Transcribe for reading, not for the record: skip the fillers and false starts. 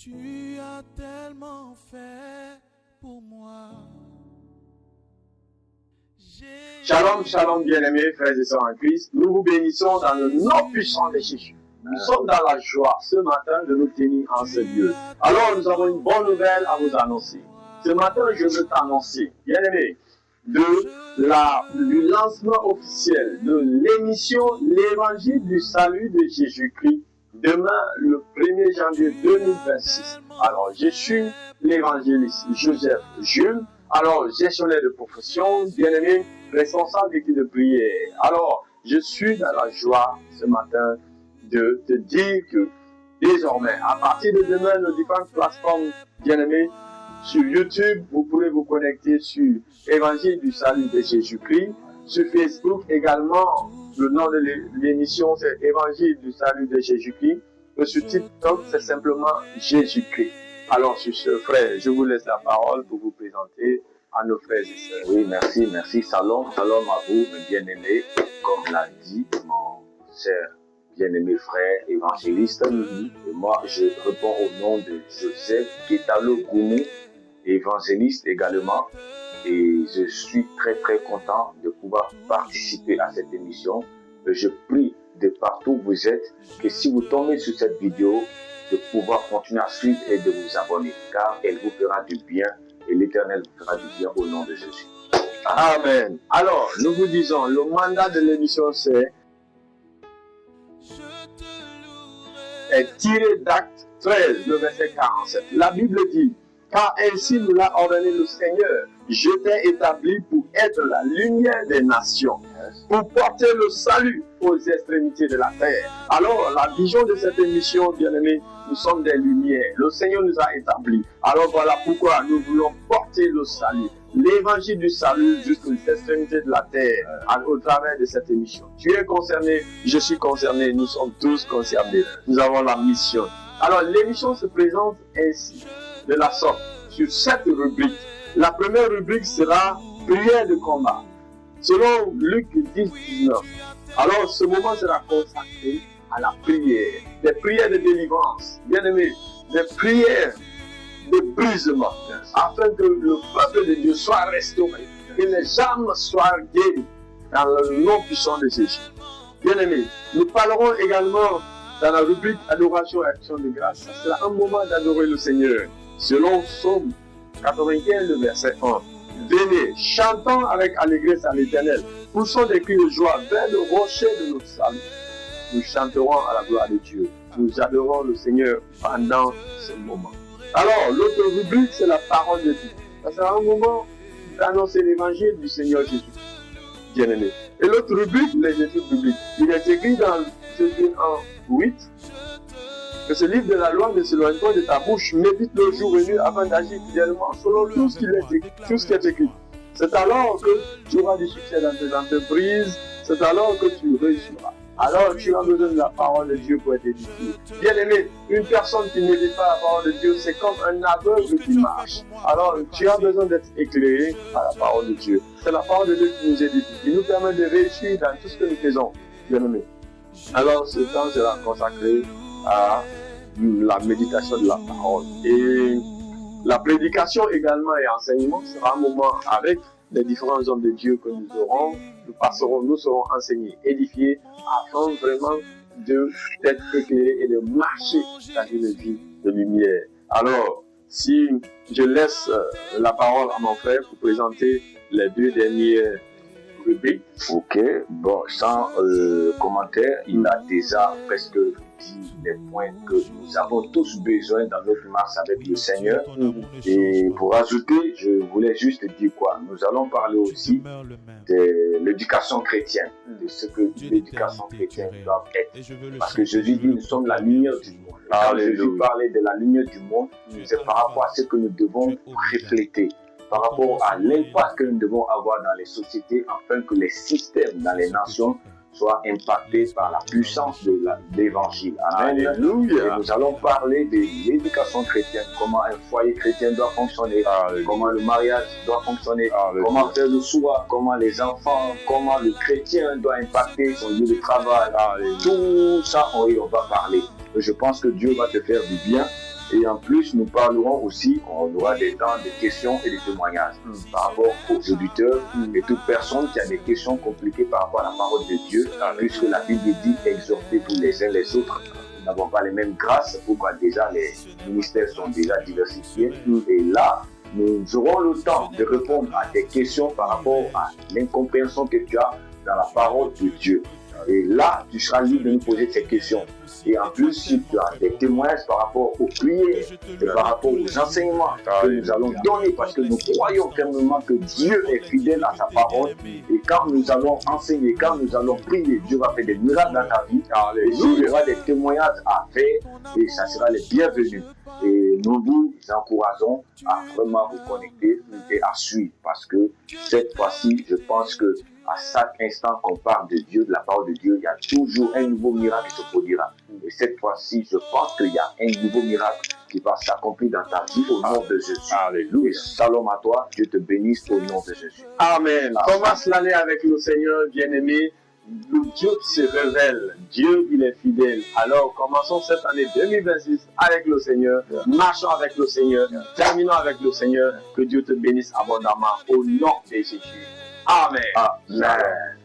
Tu as tellement fait pour moi. Shalom, shalom, bien-aimés, frères et sœurs en Christ. Nous vous bénissons dans le nom puissant de Jésus. Nous sommes dans la joie ce matin de nous tenir en ce lieu. Alors, nous avons une bonne nouvelle à vous annoncer. Ce matin, je veux t'annoncer, bien-aimés, du lancement officiel de l'émission L'Évangile du Salut de Jésus-Christ, demain, le 1er janvier 2026. Alors, je suis l'évangéliste Joseph Jules, alors gestionnaire de profession, bien-aimé, responsable d'équipe de prière. Alors, je suis dans la joie ce matin de te dire que désormais, à partir de demain, nos différentes plateformes, bien-aimés, sur YouTube, vous pourrez vous connecter sur Évangile du Salut de Jésus-Christ. Sur Facebook également, le nom de l'émission c'est Évangile du Salut de Jésus-Christ. Et sur TikTok, c'est simplement Jésus-Christ. Alors sur ce, frère, je vous laisse la parole pour vous présenter à nos frères et sœurs. Oui, merci. Shalom à vous, mes bien-aimés. Comme l'a dit mon cher bien-aimé frère évangéliste. Et moi, je réponds au nom de Joseph Ketalo Goumou, évangéliste également. Et je suis très content de pouvoir participer à cette émission. Et je prie de partout où vous êtes que si vous tombez sur cette vidéo, de pouvoir continuer à suivre et de vous abonner, car elle vous fera du bien et l'Éternel vous fera du bien au nom de Jésus. Amen. Alors, nous vous disons, le mandat de l'émission est tiré d'Actes 13, le verset 47. La Bible dit, car ainsi nous l'a ordonné le Seigneur, je t'ai établi pour être la lumière des nations, pour porter le salut aux extrémités de la terre. Alors, la vision de cette émission, bien-aimés, nous sommes des lumières. Le Seigneur nous a établis. Alors voilà pourquoi nous voulons porter le salut, l'évangile du salut jusqu'aux extrémités de la terre, au travers de cette émission. Tu es concerné, je suis concerné, nous sommes tous concernés. Nous avons la mission. Alors, l'émission se présente ainsi, de la sorte, sur 7 rubriques. La première rubrique sera prière de combat, selon Luc 10-19. Alors, ce moment sera consacré à la prière, des prières de délivrance, bien aimé, des prières de brisement, afin que le peuple de Dieu soit restauré, que les âmes soient guéries dans le nom puissant de Jésus. Bien aimé, nous parlerons également dans la rubrique adoration et action de grâce. Ça sera un moment d'adorer le Seigneur, selon Psaume 95, le verset 1. Venez, chantons avec allégresse à l'Éternel, poussons des cris de joie vers le rocher de notre salut. Nous chanterons à la gloire de Dieu. Nous adorons le Seigneur pendant ce moment. Alors, l'autre rubrique, c'est la parole de Dieu. Ça sera un moment d'annoncer l'évangile du Seigneur Jésus. Bien-aimé. Et l'autre rubrique, les études bibliques. Il est écrit dans Jésus 1:8 que ce livre de la loi ne s'éloigne pas de ta bouche, médite le jour venu afin d'agir fidèlement selon tout ce qui est écrit. C'est alors que tu auras du succès dans tes entreprises, c'est alors que tu réussiras. Alors tu as besoin de la parole de Dieu pour être édifié. Bien aimé, une personne qui ne médite pas la parole de Dieu, c'est comme un aveugle qui marche. Alors tu as besoin d'être éclairé par la parole de Dieu. C'est la parole de Dieu qui nous édifie, qui nous permet de réussir dans tout ce que nous faisons. Bien aimé. Alors ce temps sera consacré à la méditation de la parole. Et la prédication également et enseignement sera un moment avec les différents hommes de Dieu que nous aurons. Nous serons enseignés, édifiés, afin vraiment d'être éclairés et de marcher dans une vie de lumière. Alors, si je laisse la parole à mon frère pour présenter les 2 dernières rubriques. Ok, bon, sans commentaire, il a déjà presque dit les points que nous avons tous besoin dans notre marche avec le Seigneur. Et pour ajouter, je voulais juste dire quoi? Nous allons parler aussi de l'éducation chrétienne, de ce que l'éducation chrétienne doit être. Parce que Jésus dit, nous sommes la lumière du monde. Quand Jésus parlait de la lumière du monde, c'est par rapport à ce que nous devons refléter, par rapport à l'impact que nous devons avoir dans les sociétés, afin que les systèmes dans les nations soient impactés par la puissance de l'évangile. Amen. Alléluia. Et nous allons parler de l'éducation chrétienne, comment un foyer chrétien doit fonctionner, comment le mariage doit fonctionner, comment faire le soir, comment les enfants, comment le chrétien doit impacter son lieu de travail. Tout ça, on va parler. Je pense que Dieu va te faire du bien Et en plus, nous parlerons aussi, on aura des temps de questions et de témoignages par rapport aux auditeurs et toute personne qui a des questions compliquées par rapport à la parole de Dieu, puisque la Bible dit exhorter tous les uns les autres. Nous n'avons pas les mêmes grâces, pourquoi déjà les ministères sont déjà diversifiés. Et là, nous aurons le temps de répondre à des questions par rapport à l'incompréhension que tu as dans la parole de Dieu. Et là, tu seras libre de nous poser ces questions. Et en plus, si tu as des témoignages par rapport aux prières et par rapport aux enseignements que nous allons donner, parce que nous croyons fermement que Dieu est fidèle à sa parole. Et quand nous allons enseigner, quand nous allons prier, Dieu va faire des miracles dans ta vie. Et il y aura des témoignages à faire et ça sera les bienvenus. Et nous vous encourageons à vraiment vous connecter et à suivre, parce que cette fois-ci, je pense que à chaque instant qu'on parle de Dieu, de la parole de Dieu, il y a toujours un nouveau miracle qui se produira. Et cette fois-ci, je pense qu'il y a un nouveau miracle qui va s'accomplir dans ta vie au nom de Jésus. Alléluia. Et shalom à toi, Dieu te bénisse au nom de Jésus. Amen. Commence l'année avec le Seigneur, bien-aimé. Le Dieu se révèle, Dieu il est fidèle. Alors commençons cette année 2026 avec le Seigneur, marchons avec le Seigneur, terminons avec le Seigneur. Que Dieu te bénisse abondamment au nom de Jésus. Amen. Amen.